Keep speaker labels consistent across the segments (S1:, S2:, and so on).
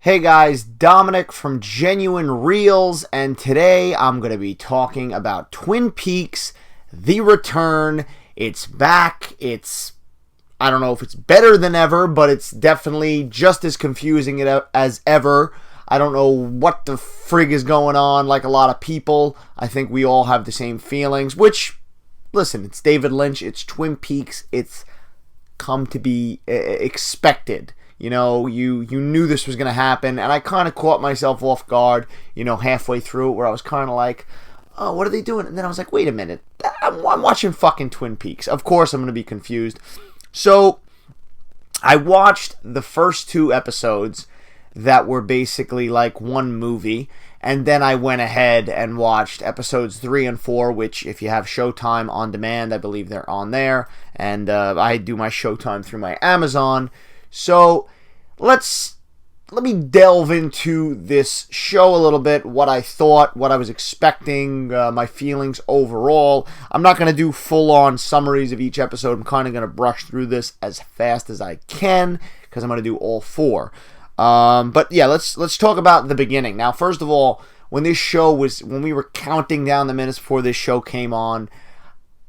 S1: Hey guys, Dominic from Genuine Reels, and today I'm going to be talking about Twin Peaks: The Return. It's back. I don't know if it's better than ever, but it's definitely just as confusing as ever. I don't know what the frig is going on like a lot of people. I think we all have the same feelings, which, listen, it's David Lynch, it's Twin Peaks, it's come to be expected. You know, you knew this was going to happen, and I kind of caught myself off guard, halfway through it, where I was kind of like, oh, what are they doing? And then I was like, wait a minute, I'm watching fucking Twin Peaks. Of course I'm going to be confused. So, I watched the first two episodes that were basically like one movie, and then I went ahead and watched episodes 3 and 4, which if you have Showtime on demand, I believe they're on there, and I do my Showtime through my Amazon. So let me delve into this show a little bit, what I thought, what I was expecting, my feelings overall. I'm not going to do full-on summaries of each episode. I'm kind of going to brush through this as fast as I can because I'm going to do all 4. But yeah, let's talk about the beginning. Now, first of all, when we were counting down the minutes before this show came on,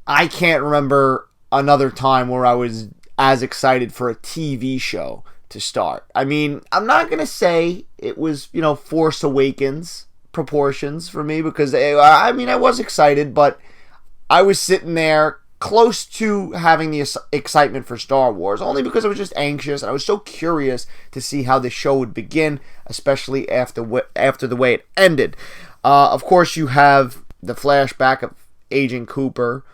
S1: I can't remember another time where I was as excited for a TV show to start. I mean, I'm not going to say it was, Force Awakens proportions for me because, I was excited, but I was sitting there close to having the excitement for Star Wars, only because I was just anxious and I was so curious to see how the show would begin, especially after the way it ended. Of course, you have the flashback of Agent Cooper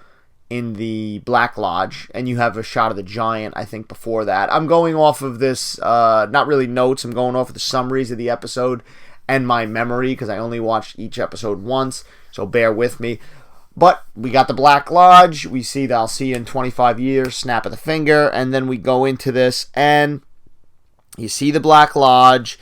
S1: in the Black Lodge, and you have a shot of the Giant, I think, before that. I'm going off of this, not really notes, I'm going off of the summaries of the episode and my memory, because I only watched each episode once, so bear with me. But we got the Black Lodge, we see that I'll see you in 25 years, snap of the finger, and then we go into this, and you see the Black Lodge,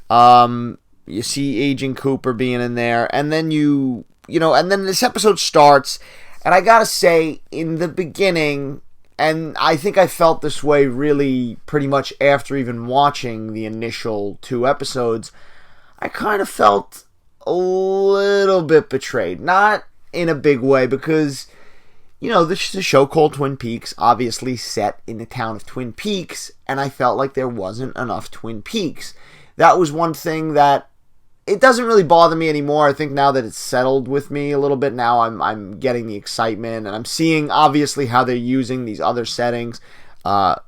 S1: you see Agent Cooper being in there, and then and then this episode starts. And I gotta say, in the beginning, and I think I felt this way really pretty much after even watching the initial 2 episodes, I kind of felt a little bit betrayed. Not in a big way, because, this is a show called Twin Peaks, obviously set in the town of Twin Peaks, and I felt like there wasn't enough Twin Peaks. That was one thing that it doesn't really bother me anymore. I think now that it's settled with me a little bit, now I'm getting the excitement, and I'm seeing obviously how they're using these other settings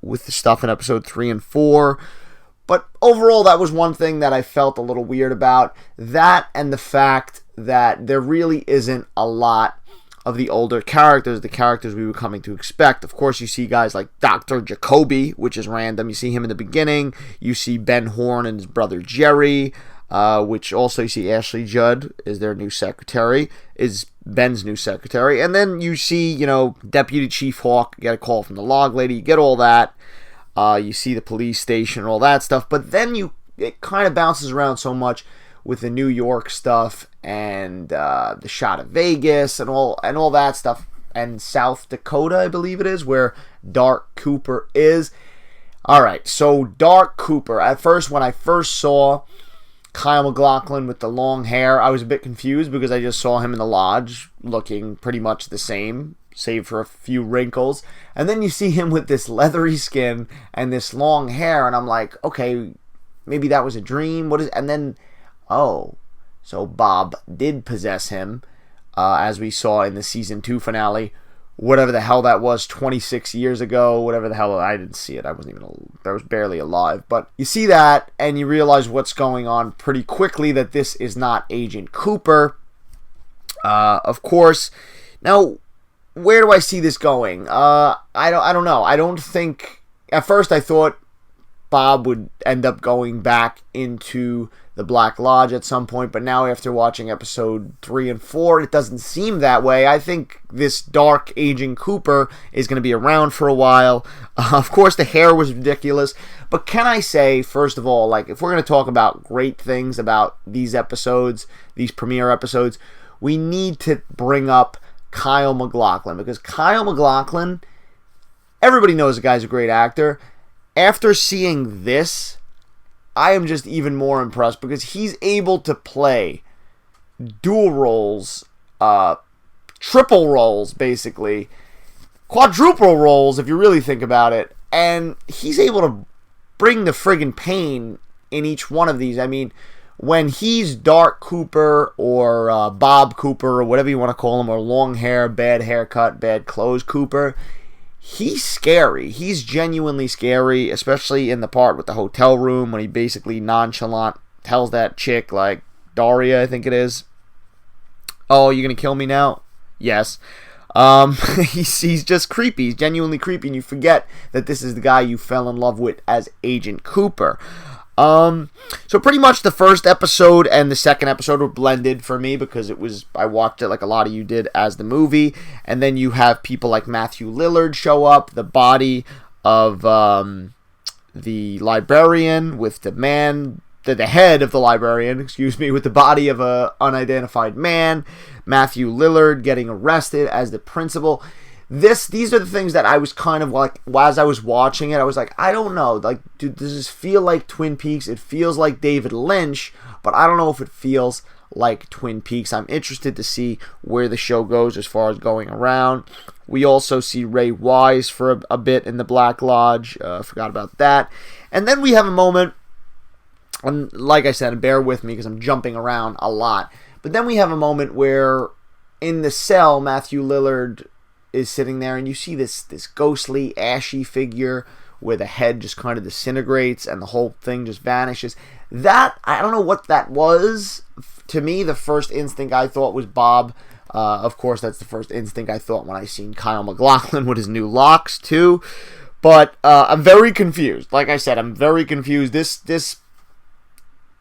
S1: with the stuff in episode 3 and 4. But overall, that was one thing that I felt a little weird about. That and the fact that there really isn't a lot of the older characters, the characters we were coming to expect. Of course, you see guys like Dr. Jacoby, which is random. You see him in the beginning. You see Ben Horne and his brother Jerry. Which also you see Ashley Judd is their new secretary, is Ben's new secretary. And then you see, Deputy Chief Hawk, you get a call from the log lady, you get all that. You see the police station and all that stuff. But then it kind of bounces around so much with the New York stuff and the shot of Vegas and all that stuff. And South Dakota, I believe it is, where Dark Cooper is. Alright, so Dark Cooper. At first, when I first saw Kyle MacLachlan with the long hair, I was a bit confused because I just saw him in the lodge looking pretty much the same, save for a few wrinkles. And then you see him with this leathery skin and this long hair, and I'm like, okay, maybe that was a dream. And then, so Bob did possess him, as we saw in the season 2 finale. Whatever the hell that was, 26 years ago, whatever the hell, I didn't see it. I was barely alive. But you see that, and you realize what's going on pretty quickly, that this is not Agent Cooper. Of course. Now, where do I see this going? I don't know. I don't think, at first I thought Bob would end up going back into the Black Lodge at some point, but now after watching episode 3 and 4, it doesn't seem that way. I think this dark Agent Cooper is going to be around for a while. Of course, the hair was ridiculous, but can I say, first of all, like, if we're going to talk about great things about these episodes, these premiere episodes, we need to bring up Kyle MacLachlan, because Kyle MacLachlan, everybody knows the guy's a great actor. After seeing this, I am just even more impressed because he's able to play dual roles, triple roles, basically, quadruple roles if you really think about it, and he's able to bring the friggin' pain in each one of these. I mean, when he's Dark Cooper or Bob Cooper or whatever you want to call him, or long hair, bad haircut, bad clothes Cooper, he's scary. He's genuinely scary, especially in the part with the hotel room when he basically nonchalant tells that chick, like Daria, I think it is, "Oh, you're going to kill me now?" Yes. He's just creepy. He's genuinely creepy, and you forget that this is the guy you fell in love with as Agent Cooper. So pretty much the first episode and the second episode were blended for me because I watched it like a lot of you did as the movie, and then you have people like Matthew Lillard show up, the body of the librarian with the head of the librarian, with the body of a unidentified man, Matthew Lillard getting arrested as the principal. These are the things that I was kind of like, as I was watching it, I was like, I don't know, like, dude, does this feel like Twin Peaks? It feels like David Lynch, but I don't know if it feels like Twin Peaks. I'm interested to see where the show goes as far as going around. We also see Ray Wise for a bit in the Black Lodge. Forgot about that. And then we have a moment, and like I said, bear with me because I'm jumping around a lot, but then we have a moment where in the cell, Matthew Lillard is sitting there, and you see this ghostly, ashy figure where the head just kind of disintegrates and the whole thing just vanishes. That, I don't know what that was. To me, the first instinct I thought was Bob. Of course, that's the first instinct I thought when I seen Kyle MacLachlan with his new locks, too. But I'm very confused. Like I said, I'm very confused. This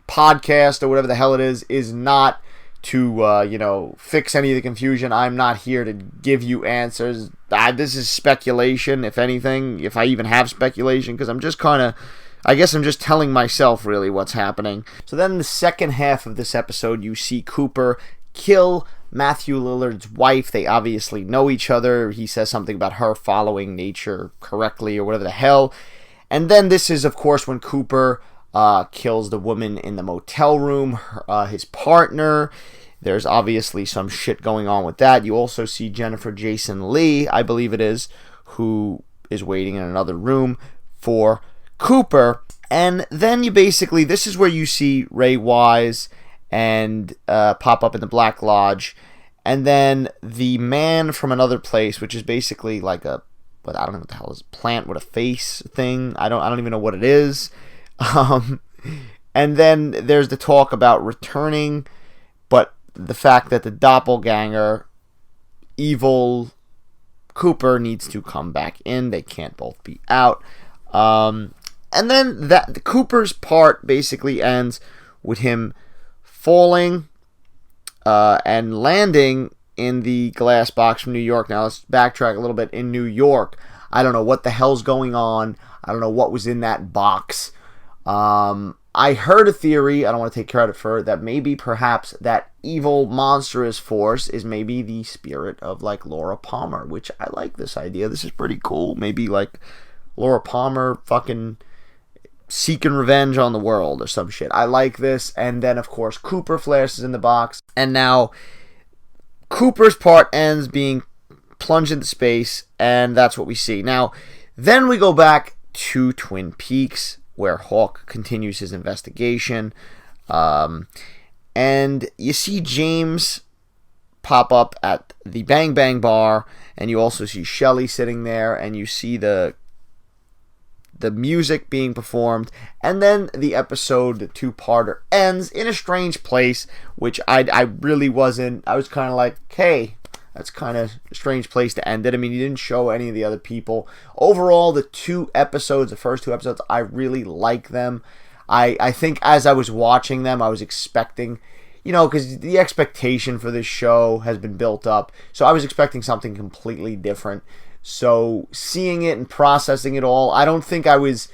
S1: podcast, or whatever the hell it is not to fix any of the confusion. I'm not here to give you answers. This is speculation, if anything, if I even have speculation, because I'm just I guess I'm just telling myself really what's happening. So then the second half of this episode, you see Cooper kill Matthew Lillard's wife. They obviously know each other. He says something about her following nature correctly or whatever the hell. And then this is, of course, when Cooper kills the woman in the motel room, his partner. There's obviously some shit going on with that. You also see Jennifer Jason Leigh, I believe it is, who is waiting in another room for Cooper. And then this is where you see Ray Wise and pop up in the Black Lodge. And then the man from another place, which is basically like I don't know what the hell is, plant with a face thing. I don't even know what it is. And then there's the talk about returning, but the fact that the doppelganger, evil Cooper, needs to come back in. They can't both be out. And then the Cooper's part basically ends with him falling and landing in the glass box from New York. Now let's backtrack a little bit. In New York, I don't know what the hell's going on. I don't know what was in that box. I heard a theory, I don't want to take credit for it, that maybe perhaps that evil monstrous force is maybe the spirit of like Laura Palmer, which I like this idea. This is pretty cool. Maybe like Laura Palmer fucking seeking revenge on the world or some shit. I like this. And then of course Cooper flashes in the box, and now Cooper's part ends being plunged into space, and that's what we see. Now, then we go back to Twin Peaks, where Hawk continues his investigation. And you see James pop up at the Bang Bang Bar, and you also see Shelly sitting there, and you see the music being performed, and then the episode, the two-parter, ends in a strange place, which I really wasn't. I was kind of like, hey, that's kind of a strange place to end it. I mean, you didn't show any of the other people. Overall, the first two episodes, I really like them. I think as I was watching them, I was expecting, because the expectation for this show has been built up. So I was expecting something completely different. So seeing it and processing it all, I don't think I was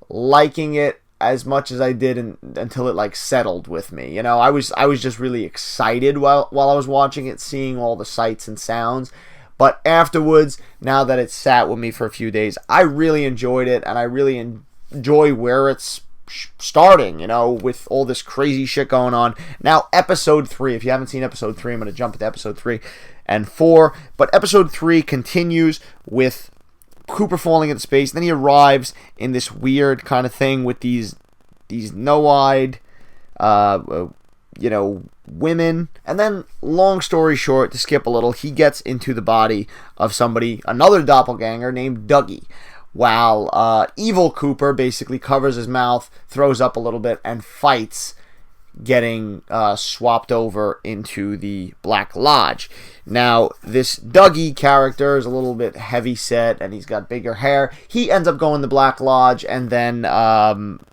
S1: liking it as much as I did until it like settled with me. I was just really excited while I was watching it, seeing all the sights and sounds. But afterwards, now that it sat with me for a few days, I really enjoyed it, and I really enjoy where it's starting, with all this crazy shit going on. Now, episode 3, if you haven't seen episode 3, I'm going to jump into episode 3 and 4. But episode 3 continues with Cooper falling into space. Then he arrives in this weird kind of thing with these no-eyed, women. And then, long story short, to skip a little, he gets into the body of somebody, another doppelganger named Dougie, while evil Cooper basically covers his mouth, throws up a little bit, and fights, getting swapped over into the Black Lodge. Now, this Dougie character is a little bit heavy set, and he's got bigger hair. He ends up going to Black Lodge, and then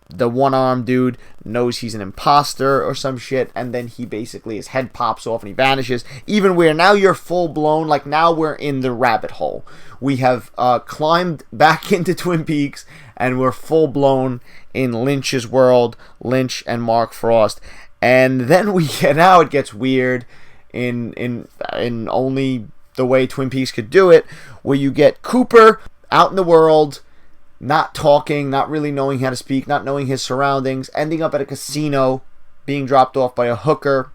S1: the one-armed dude knows he's an imposter or some shit, and then he basically, his head pops off and he vanishes. Even where now you're full-blown, like now we're in the rabbit hole. We have climbed back into Twin Peaks, and we're full-blown in Lynch's world, Lynch and Mark Frost. And then now it gets weird in only the way Twin Peaks could do it, where you get Cooper out in the world, not talking, not really knowing how to speak, not knowing his surroundings, ending up at a casino, being dropped off by a hooker.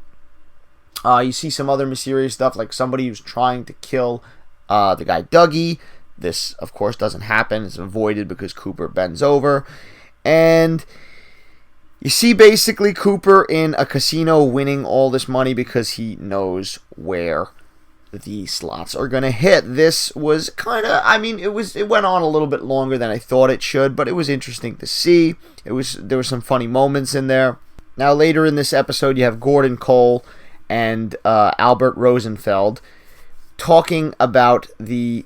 S1: You see some other mysterious stuff, like somebody who's trying to kill the guy Dougie. This, of course, doesn't happen. It's avoided because Cooper bends over. And you see basically Cooper in a casino winning all this money because he knows where the slots are going to hit. This was kind of, it went on a little bit longer than I thought it should, but it was interesting to see. There were some funny moments in there. Now, later in this episode, you have Gordon Cole and Albert Rosenfeld talking about the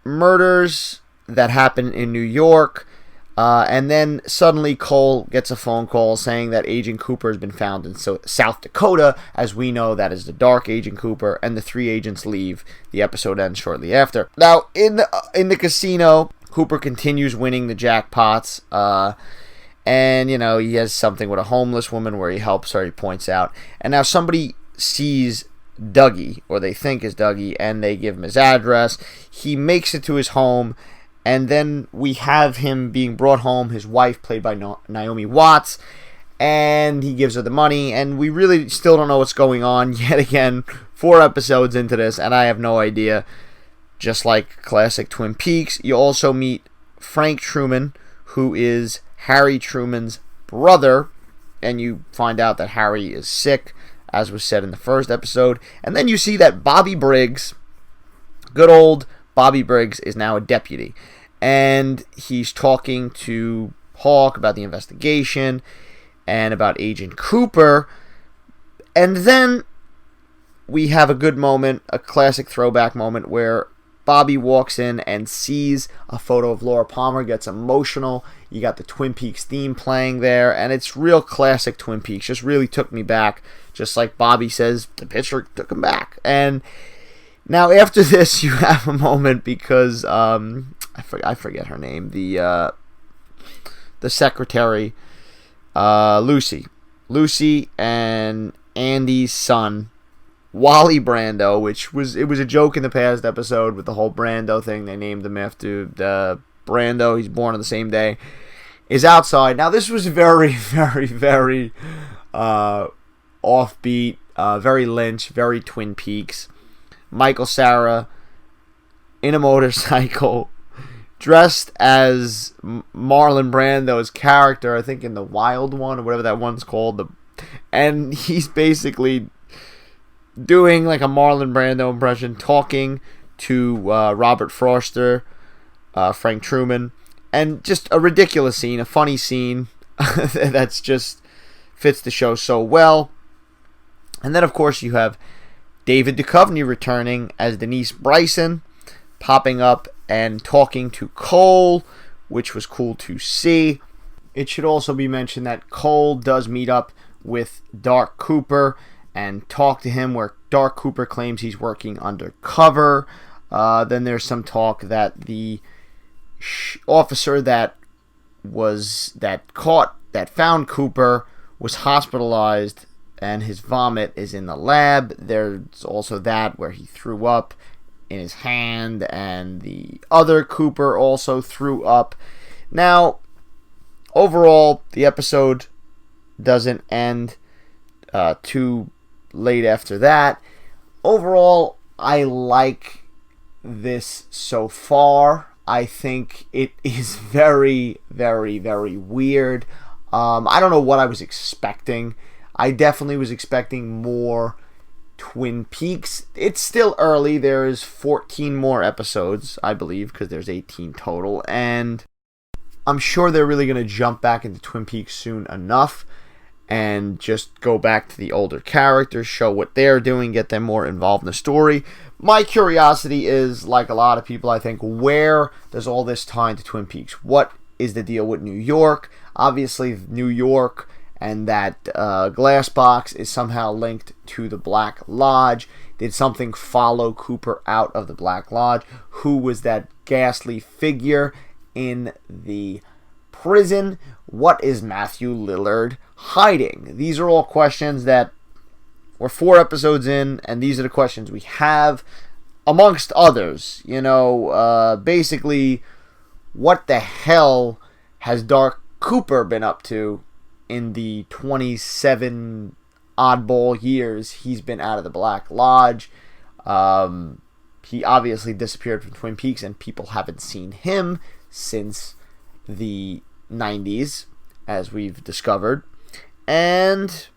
S1: murders that happened in New York. And then suddenly Cole gets a phone call saying that Agent Cooper has been found in South Dakota. As we know, that is the dark Agent Cooper, and the 3 agents leave. The episode ends shortly after. Now, in the casino, Cooper continues winning the jackpots. And, he has something with a homeless woman where he helps her, he points out. And now somebody sees Dougie, or they think is Dougie, and they give him his address. He makes it to his home. And then we have him being brought home, his wife, played by Naomi Watts, and he gives her the money, and we really still don't know what's going on yet again, 4 episodes into this, and I have no idea. Just like classic Twin Peaks, you also meet Frank Truman, who is Harry Truman's brother, and you find out that Harry is sick, as was said in the first episode, and then you see that Bobby Briggs, good old Bobby Briggs, is now a deputy, and he's talking to Hawk about the investigation and about Agent Cooper. And then we have a good moment, a classic throwback moment, where Bobby walks in and sees a photo of Laura Palmer, gets emotional. You got the Twin Peaks theme playing there, and it's real classic Twin Peaks. Just really took me back, just like Bobby says the picture took him back. And now, after this, you have a moment because I forget her name. The secretary, Lucy and Andy's son, Wally Brando, which was a joke in the past episode with the whole Brando thing. They named him after Brando. He's born on the same day. Is outside. Now, this was very, very, very offbeat, very Lynch, very Twin Peaks. Michael Cera in a motorcycle, dressed as Marlon Brando's character, I think in The Wild One, or whatever that one's called. And he's basically doing like a Marlon Brando impression, talking to Robert Forster, Frank Truman, and just a ridiculous scene, a funny scene that's just fits the show so well. And then, of course, you have David Duchovny returning as Denise Bryson, popping up and talking to Cole, which was cool to see. It should also be mentioned that Cole does meet up with Dark Cooper and talk to him, where Dark Cooper claims he's working undercover. Then there's some talk that the officer that found Cooper was hospitalized, and his vomit is in the lab. There's also that where he threw up in his hand, and the other Cooper also threw up. Now, overall, the episode doesn't end too late after that. Overall, I like this so far. I think it is very, very, very weird. I don't know what I was expecting. I definitely was expecting more Twin Peaks. It's still early. There's 14 more episodes, I believe, because there's 18 total. And I'm sure they're really going to jump back into Twin Peaks soon enough and just go back to the older characters, show what they're doing, get them more involved in the story. My curiosity is, like a lot of people, I think, where does all this tie into Twin Peaks? What is the deal with New York? Obviously, New York and that glass box is somehow linked to the Black Lodge. Did something follow Cooper out of the Black Lodge? Who was that ghastly figure in the prison? What is Matthew Lillard hiding? These are all questions that we're 4 episodes in, and these are the questions we have, amongst others. Basically, what the hell has Dark Cooper been up to in the 27 oddball years he's been out of the Black Lodge? He obviously disappeared from Twin Peaks, and people haven't seen him since the 90s, as we've discovered. And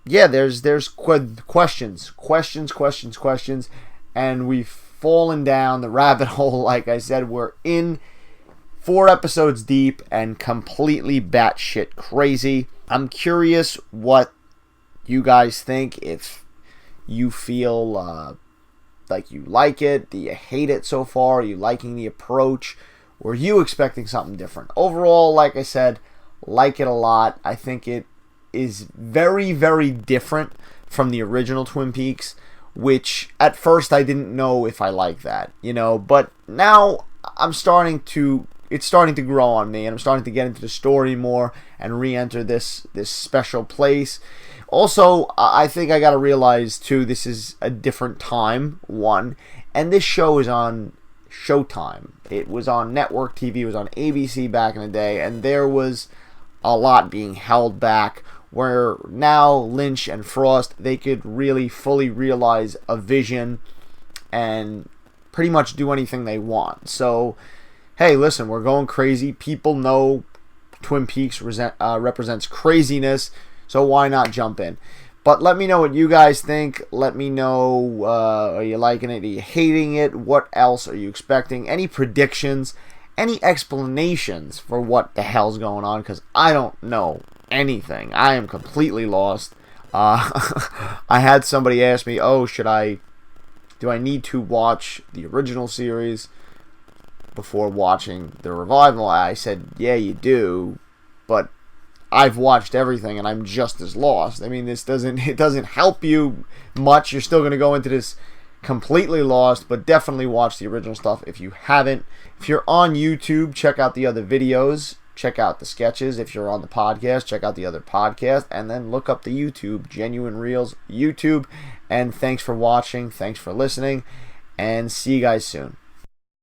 S1: yeah, there's questions, and we've fallen down the rabbit hole. Like I said, we're in 4 episodes deep and completely batshit crazy. I'm curious what you guys think. If you feel like you like it, do you hate it so far? Are you liking the approach? Were you expecting something different? Overall, like I said, like it a lot. I think it is very, very different from the original Twin Peaks, which at first I didn't know if I like that, but now it's starting to grow on me, and I'm starting to get into the story more and re-enter this special place. Also, I think I got to realize too, this is a different time, one, and this show is on Showtime. It was on network TV, it was on ABC back in the day, and there was a lot being held back, where now Lynch and Frost, they could really fully realize a vision and pretty much do anything they want. So, hey, listen, we're going crazy. People know Twin Peaks represents craziness, so why not jump in? But let me know what you guys think. Let me know, are you liking it? Are you hating it? What else are you expecting? Any predictions? Any explanations for what the hell's going on? Because I don't know anything. I am completely lost. I had somebody ask me, do I need to watch the original series before watching the revival? I said, yeah, you do, but I've watched everything and I'm just as lost. I mean, it doesn't help you much. You're still going to go into this completely lost, but definitely watch the original stuff if you haven't. If you're on YouTube, check out the other videos. Check out the sketches. If you're on the podcast, check out the other podcast, and then look up the YouTube, Genuine Reels YouTube. And thanks for watching. Thanks for listening, and see you guys soon.